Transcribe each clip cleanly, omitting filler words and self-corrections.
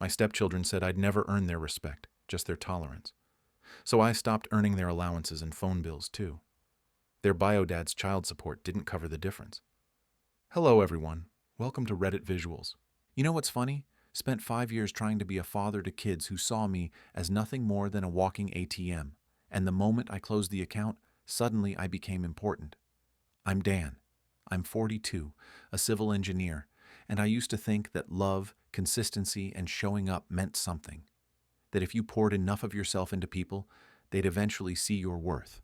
My stepchildren said I'd never earn their respect, just their tolerance. So I stopped earning their allowances and phone bills, too. Their bio-dad's child support didn't cover the difference. Hello, everyone. Welcome to Reddit Visuals. You know what's funny? Spent 5 years trying to be a father to kids who saw me as nothing more than a walking ATM. And the moment I closed the account, suddenly I became important. I'm Dan. I'm 42, a civil engineer, and I used to think that love, consistency, and showing up meant something. That if you poured enough of yourself into people, they'd eventually see your worth.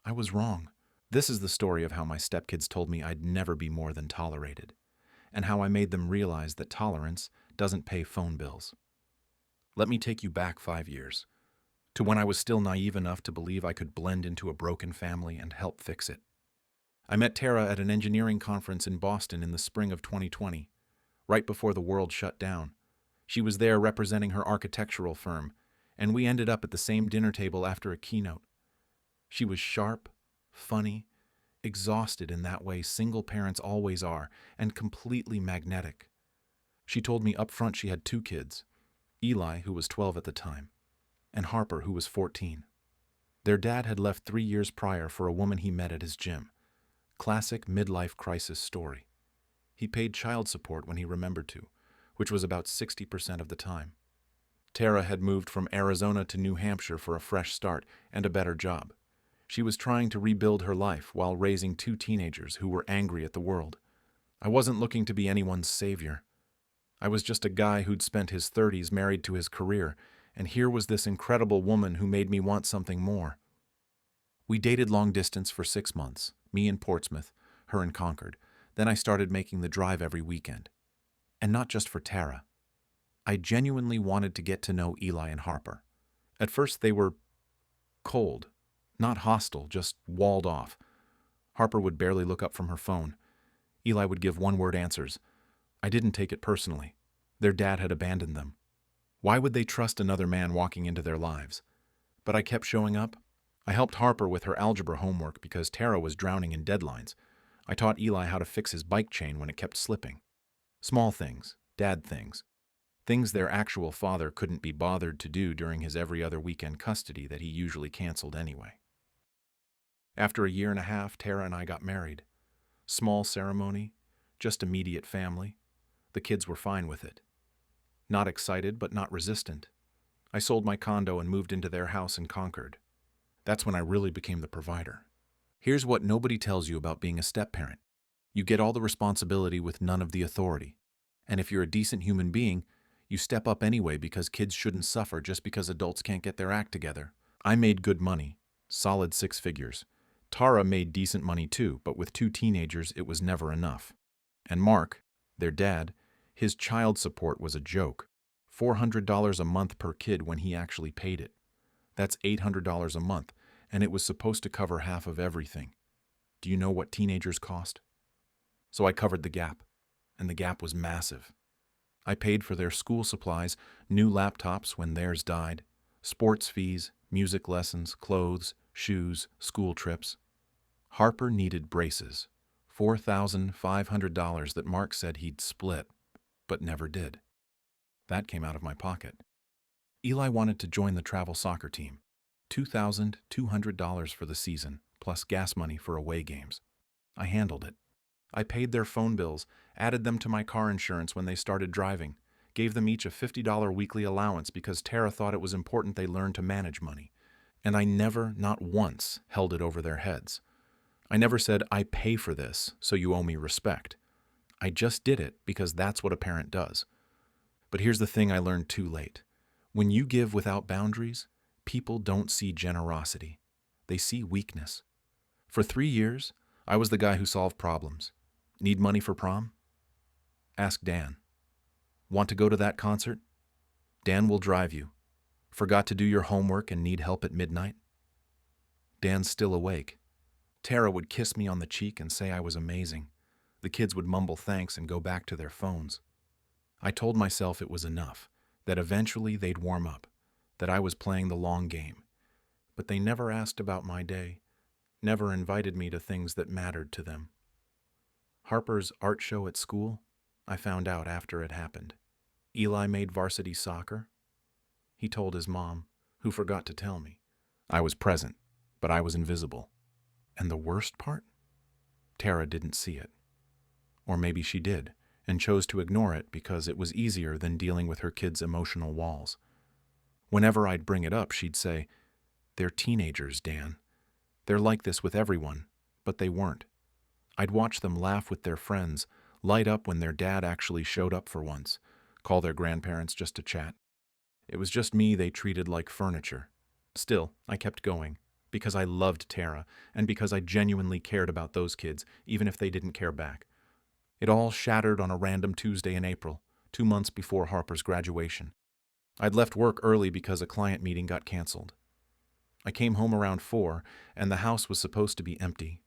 I was wrong. This is the story of how my stepkids told me I'd never be more than tolerated, and how I made them realize that tolerance doesn't pay phone bills. Let me take you back 5 years, to when I was still naive enough to believe I could blend into a broken family and help fix it. I met Tara at an engineering conference in Boston in the spring of 2020, right before the world shut down. She was there representing her architectural firm, and we ended up at the same dinner table after a keynote. She was sharp, funny, exhausted in that way single parents always are, and completely magnetic. She told me up front she had 2 kids, Eli, who was 12 at the time, and Harper, who was 14. Their dad had left 3 years prior for a woman he met at his gym. Classic midlife crisis story. He paid child support when he remembered to, which was about 60% of the time. Tara had moved from Arizona to New Hampshire for a fresh start and a better job. She was trying to rebuild her life while raising 2 teenagers who were angry at the world. I wasn't looking to be anyone's savior. I was just a guy who'd spent his 30s married to his career, and here was this incredible woman who made me want something more. We dated long distance for 6 months, me in Portsmouth, her in Concord. Then I started making the drive every weekend. And not just for Tara. I genuinely wanted to get to know Eli and Harper. At first they were cold, not hostile, just walled off. Harper would barely look up from her phone. Eli would give one-word answers. I didn't take it personally. Their dad had abandoned them. Why would they trust another man walking into their lives? But I kept showing up. I helped Harper with her algebra homework because Tara was drowning in deadlines. I taught Eli how to fix his bike chain when it kept slipping. Small things, dad things. Things their actual father couldn't be bothered to do during his every other weekend custody that he usually canceled anyway. After a year and a half, Tara and I got married. Small ceremony, just immediate family. The kids were fine with it. Not excited, but not resistant. I sold my condo and moved into their house in Concord. That's when I really became the provider. Here's what nobody tells you about being a step-parent. You get all the responsibility with none of the authority. And if you're a decent human being, you step up anyway because kids shouldn't suffer just because adults can't get their act together. I made good money, solid 6 figures. Tara made decent money too, but with 2 teenagers it was never enough. And Mark, their dad, his child support was a joke. $400 a month per kid when he actually paid it. That's $800 a month, and it was supposed to cover half of everything. Do you know what teenagers cost? So I covered the gap, and the gap was massive. I paid for their school supplies, new laptops when theirs died, sports fees, music lessons, clothes, shoes, school trips. Harper needed braces, $4,500 that Mark said he'd split, but never did. That came out of my pocket. Eli wanted to join the travel soccer team, $2,200 for the season, plus gas money for away games. I handled it. I paid their phone bills, added them to my car insurance when they started driving, gave them each a $50 weekly allowance because Tara thought it was important they learn to manage money. And I never, not once, held it over their heads. I never said, I pay for this, so you owe me respect. I just did it because that's what a parent does. But here's the thing I learned too late. When you give without boundaries, people don't see generosity. They see weakness. For 3 years, I was the guy who solved problems. Need money for prom? Ask Dan. Want to go to that concert? Dan will drive you. Forgot to do your homework and need help at midnight? Dan's still awake. Tara would kiss me on the cheek and say I was amazing. The kids would mumble thanks and go back to their phones. I told myself it was enough, that eventually they'd warm up, that I was playing the long game. But they never asked about my day, never invited me to things that mattered to them. Harper's art show at school, I found out after it happened. Eli made varsity soccer? He told his mom, who forgot to tell me. I was present, but I was invisible. And the worst part? Tara didn't see it. Or maybe she did, and chose to ignore it because it was easier than dealing with her kids' emotional walls. Whenever I'd bring it up, she'd say, "They're teenagers, Dan. They're like this with everyone," but they weren't. I'd watch them laugh with their friends, light up when their dad actually showed up for once, call their grandparents just to chat. It was just me they treated like furniture. Still, I kept going, because I loved Tara, and because I genuinely cared about those kids, even if they didn't care back. It all shattered on a random Tuesday in April, 2 months before Harper's graduation. I'd left work early because a client meeting got canceled. I came home around 4, and the house was supposed to be empty.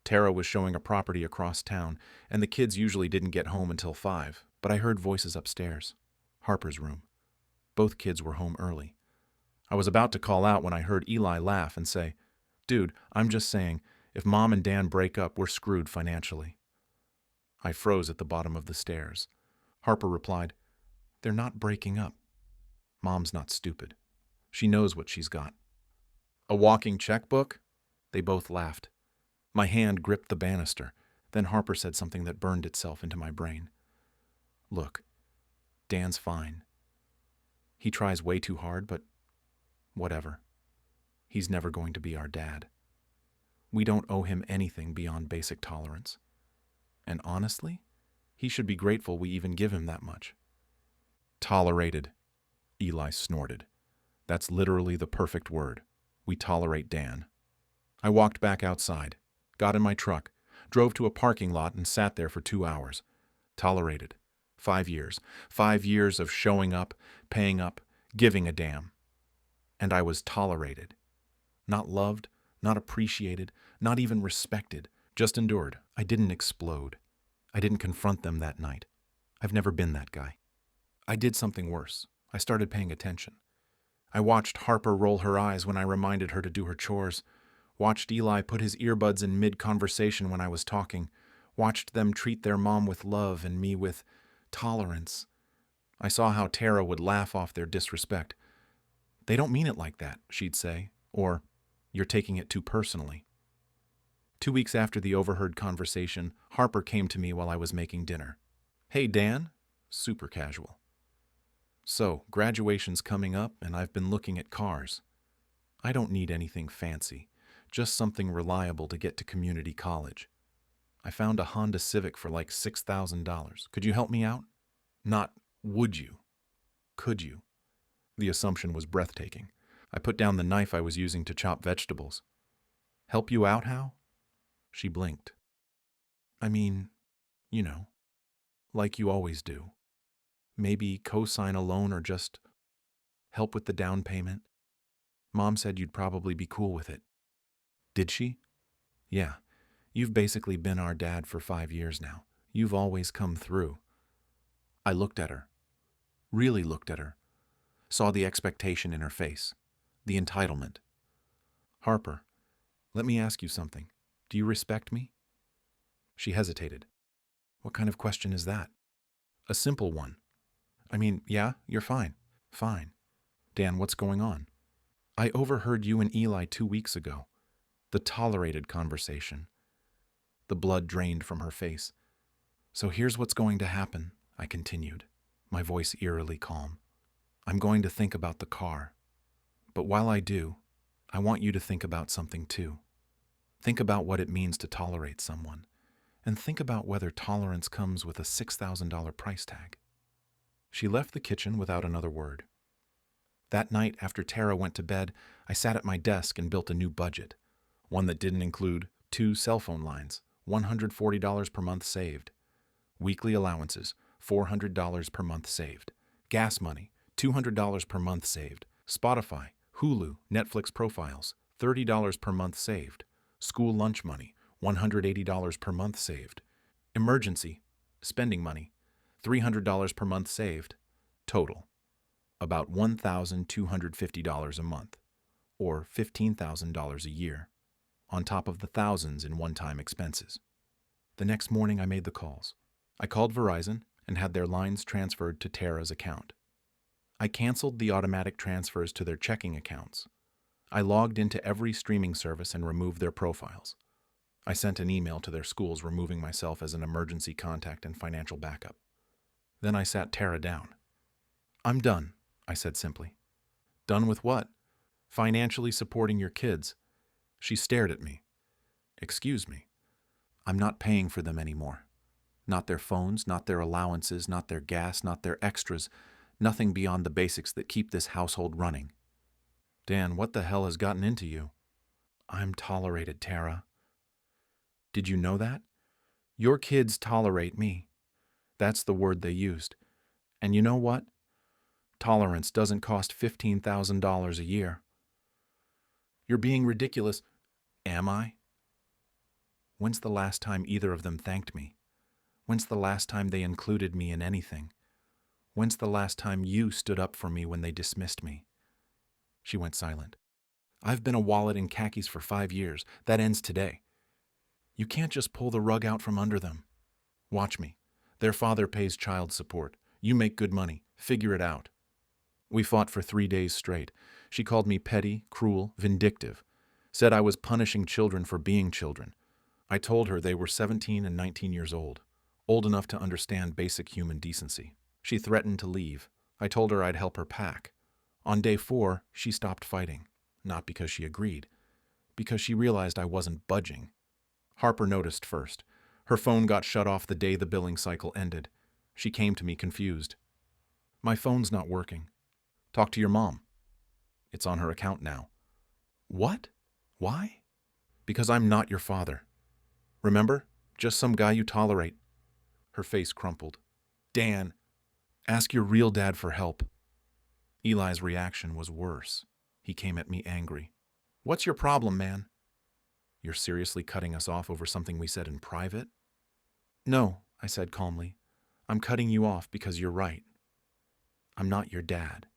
Tara was showing a property across town, and the kids usually didn't get home until 5, but I heard voices upstairs. Harper's room. Both kids were home early. I was about to call out when I heard Eli laugh and say, "Dude, I'm just saying, if Mom and Dan break up, we're screwed financially." I froze at the bottom of the stairs. Harper replied, "They're not breaking up. Mom's not stupid. She knows what she's got." "A walking checkbook?" They both laughed. My hand gripped the banister. Then Harper said something that burned itself into my brain. "Look, Dan's fine. He tries way too hard, but whatever. He's never going to be our dad. We don't owe him anything beyond basic tolerance. And honestly, he should be grateful we even give him that much." "Tolerated," Eli snorted. "That's literally the perfect word. We tolerate Dan." I walked back outside, got in my truck, drove to a parking lot and sat there for 2 hours. Tolerated. 5 years. 5 years of showing up, paying up, giving a damn. And I was tolerated. Not loved, not appreciated, not even respected. Just endured. I didn't explode. I didn't confront them that night. I've never been that guy. I did something worse. I started paying attention. I watched Harper roll her eyes when I reminded her to do her chores. Watched Eli put his earbuds in mid-conversation when I was talking. Watched them treat their mom with love and me with tolerance. I saw how Tara would laugh off their disrespect. "They don't mean it like that," she'd say. Or, "You're taking it too personally." 2 weeks after the overheard conversation, Harper came to me while I was making dinner. "Hey, Dan." Super casual. "So, graduation's coming up, and I've been looking at cars. I don't need anything fancy, just something reliable to get to community college. I found a Honda Civic for like $6,000. Could you help me out?" Not, "would you?" Could you? The assumption was breathtaking. I put down the knife I was using to chop vegetables. "Help you out how?" She blinked. "I mean, you know, like you always do. Maybe co-sign a loan or just help with the down payment. Mom said you'd probably be cool with it." "Did she?" "Yeah. You've basically been our dad for 5 years now. You've always come through." I looked at her. Really looked at her. Saw the expectation in her face. The entitlement. "Harper, let me ask you something. Do you respect me?" She hesitated. "What kind of question is that?" "A simple one. I mean, yeah, you're fine. Fine. Dan, what's going on?" "I overheard you and Eli 2 weeks ago. The tolerated conversation." The blood drained from her face. "So here's what's going to happen," I continued, my voice eerily calm. "I'm going to think about the car. But while I do, I want you to think about something too. Think about what it means to tolerate someone. And think about whether tolerance comes with a $6,000 price tag." She left the kitchen without another word. That night, after Tara went to bed, I sat at my desk and built a new budget. One that didn't include 2 cell phone lines, $140 per month saved. Weekly allowances, $400 per month saved. Gas money, $200 per month saved. Spotify, Hulu, Netflix profiles, $30 per month saved. School lunch money, $180 per month saved. Emergency, spending money, $300 per month saved. Total, about $1,250 a month, or $15,000 a year, on top of the thousands in one-time expenses. The next morning I made the calls. I called Verizon and had their lines transferred to Tara's account. I canceled the automatic transfers to their checking accounts. I logged into every streaming service and removed their profiles. I sent an email to their schools removing myself as an emergency contact and financial backup. Then I sat Tara down. "I'm done," I said simply. "Done with what?" "Financially supporting your kids." She stared at me. "Excuse me. I'm not paying for them anymore. Not their phones, not their allowances, not their gas, not their extras, nothing beyond the basics that keep this household running." "Dan, what the hell has gotten into you?" "I'm tolerated, Tara." "Did you know that? Your kids tolerate me." That's the word they used. And you know what? Tolerance doesn't cost $15,000 a year. "You're being ridiculous." "Am I?" When's the last time either of them thanked me? When's the last time they included me in anything? When's the last time you stood up for me when they dismissed me? She went silent. "I've been a wallet in khakis for 5 years. That ends today. You can't just pull the rug out from under them. Watch me. Their father pays child support. You make good money. Figure it out." We fought for 3 days straight. She called me petty, cruel, vindictive. Said I was punishing children for being children. I told her they were 17 and 19 years old enough to understand basic human decency. She threatened to leave. I told her I'd help her pack. On day 4, she stopped fighting. Not because she agreed, because she realized I wasn't budging. Harper noticed first. Her phone got shut off the day the billing cycle ended. She came to me confused. "My phone's not working." "Talk to your mom." "It's on her account now." "What? Why?" "Because I'm not your father. Remember? Just some guy you tolerate." Her face crumpled. "Dan, ask your real dad for help." Eli's reaction was worse. He came at me angry. "What's your problem, man?" "You're seriously cutting us off over something we said in private?" "No," I said calmly. "I'm cutting you off because you're right. I'm not your dad.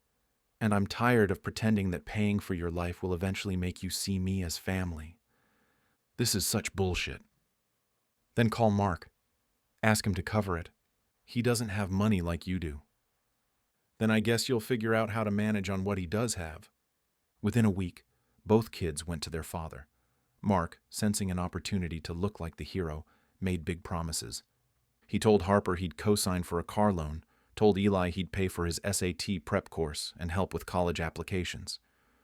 And I'm tired of pretending that paying for your life will eventually make you see me as family. This is such bullshit." "Then call Mark. Ask him to cover it. He doesn't have money like you do." "Then I guess you'll figure out how to manage on what he does have." Within a week, both kids went to their father. Mark, sensing an opportunity to look like the hero, made big promises. He told Harper he'd co-sign for a car loan, told Eli he'd pay for his SAT prep course and help with college applications.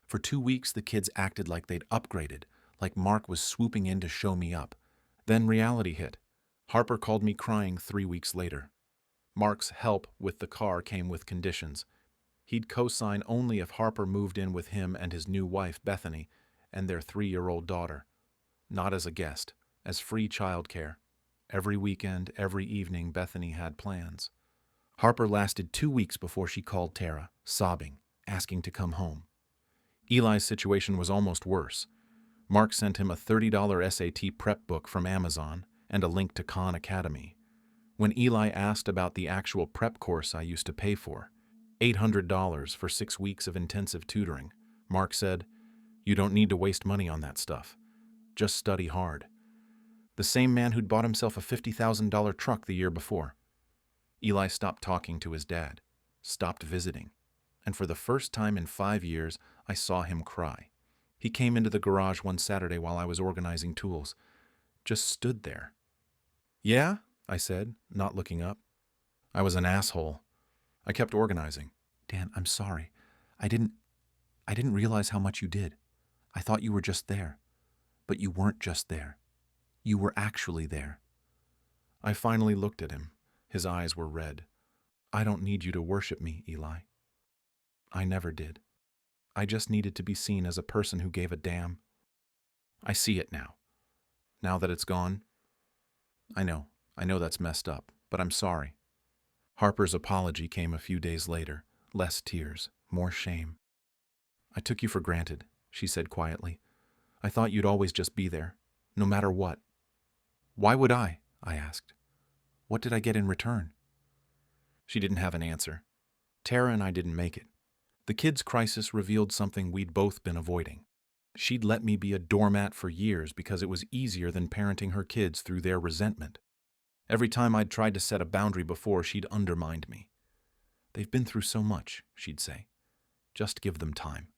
For 2 weeks, the kids acted like they'd upgraded, like Mark was swooping in to show me up. Then reality hit. Harper called me crying 3 weeks later. Mark's help with the car came with conditions. He'd co-sign only if Harper moved in with him and his new wife, Bethany, and their 3-year-old daughter. Not as a guest, as free childcare. Every weekend, every evening, Bethany had plans. Harper lasted 2 weeks before she called Tara, sobbing, asking to come home. Eli's situation was almost worse. Mark sent him a $30 SAT prep book from Amazon and a link to Khan Academy. When Eli asked about the actual prep course I used to pay for, $800 for 6 weeks of intensive tutoring, Mark said, "You don't need to waste money on that stuff. Just study hard." The same man who'd bought himself a $50,000 truck the year before. Eli stopped talking to his dad, stopped visiting, and for the first time in 5 years, I saw him cry. He came into the garage one Saturday while I was organizing tools, just stood there. "Yeah?" I said, not looking up. "I was an asshole. I kept organizing." "Dan, I'm sorry. I didn't realize how much you did. I thought you were just there. But you weren't just there. You were actually there." I finally looked at him. His eyes were red. "I don't need you to worship me, Eli. I never did. I just needed to be seen as a person who gave a damn. I see it now. Now that it's gone. I know that's messed up, but I'm sorry." Harper's apology came a few days later. Less tears, more shame. "I took you for granted," she said quietly. "I thought you'd always just be there, no matter what." "Why would I?" I asked. "What did I get in return?" She didn't have an answer. Tara and I didn't make it. The kids' crisis revealed something we'd both been avoiding. She'd let me be a doormat for years because it was easier than parenting her kids through their resentment. Every time I'd tried to set a boundary before, she'd undermined me. "They've been through so much," she'd say. "Just give them time."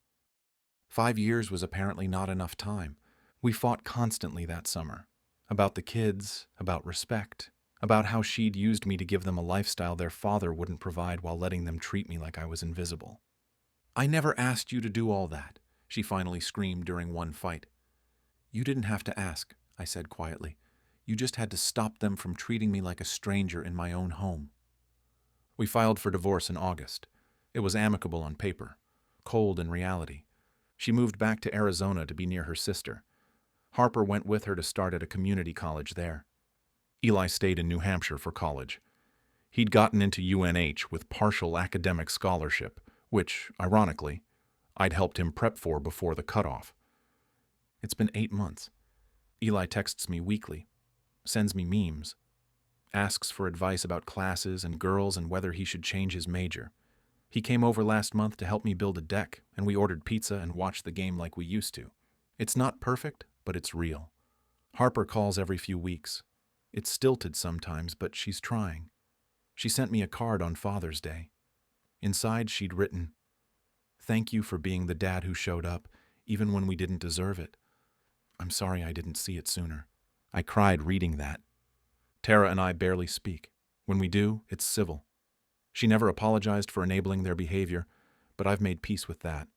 5 years was apparently not enough time. We fought constantly that summer. About the kids, about respect, about how she'd used me to give them a lifestyle their father wouldn't provide while letting them treat me like I was invisible. "I never asked you to do all that," she finally screamed during one fight. "You didn't have to ask," I said quietly. "You just had to stop them from treating me like a stranger in my own home." We filed for divorce in August. It was amicable on paper, cold in reality. She moved back to Arizona to be near her sister. Harper went with her to start at a community college there. Eli stayed in New Hampshire for college. He'd gotten into UNH with partial academic scholarship, which, ironically, I'd helped him prep for before the cutoff. It's been 8 months. Eli texts me weekly, sends me memes, asks for advice about classes and girls and whether he should change his major. He came over last month to help me build a deck, and we ordered pizza and watched the game like we used to. It's not perfect, but it's real. Harper calls every few weeks. It's stilted sometimes, but she's trying. She sent me a card on Father's Day. Inside, she'd written, "Thank you for being the dad who showed up, even when we didn't deserve it. I'm sorry I didn't see it sooner." I cried reading that. Tara and I barely speak. When we do, it's civil. She never apologized for enabling their behavior, but I've made peace with that.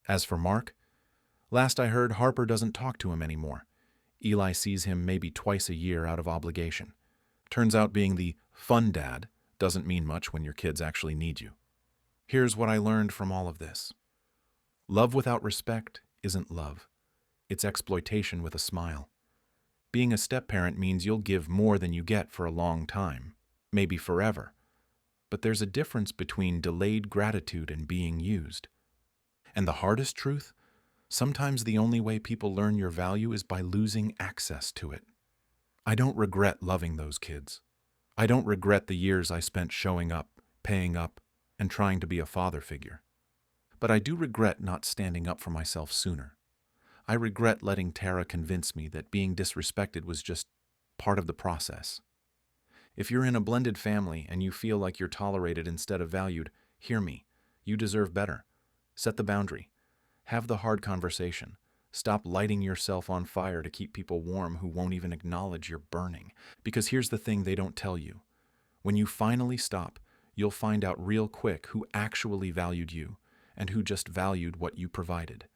As for Mark, last I heard, Harper doesn't talk to him anymore. Eli sees him maybe twice a year out of obligation. Turns out being the fun dad doesn't mean much when your kids actually need you. Here's what I learned from all of this. Love without respect isn't love. It's exploitation with a smile. Being a step-parent means you'll give more than you get for a long time, maybe forever. But there's a difference between delayed gratitude and being used. And the hardest truth? Sometimes the only way people learn your value is by losing access to it. I don't regret loving those kids. I don't regret the years I spent showing up, paying up, and trying to be a father figure. But I do regret not standing up for myself sooner. I regret letting Tara convince me that being disrespected was just part of the process. If you're in a blended family and you feel like you're tolerated instead of valued, hear me. You deserve better. Set the boundary. Have the hard conversation. Stop lighting yourself on fire to keep people warm who won't even acknowledge you're burning. Because here's the thing they don't tell you. When you finally stop, you'll find out real quick who actually valued you and who just valued what you provided.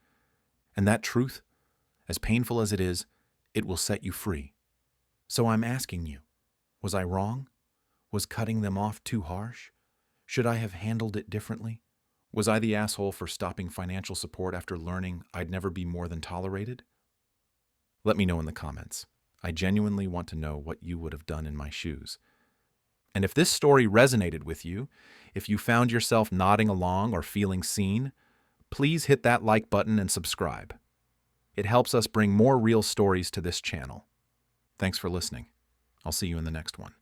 And that truth, as painful as it is, it will set you free. So I'm asking you, was I wrong? Was cutting them off too harsh? Should I have handled it differently? Was I the asshole for stopping financial support after learning I'd never be more than tolerated? Let me know in the comments. I genuinely want to know what you would have done in my shoes. And if this story resonated with you, if you found yourself nodding along or feeling seen, please hit that like button and subscribe. It helps us bring more real stories to this channel. Thanks for listening. I'll see you in the next one.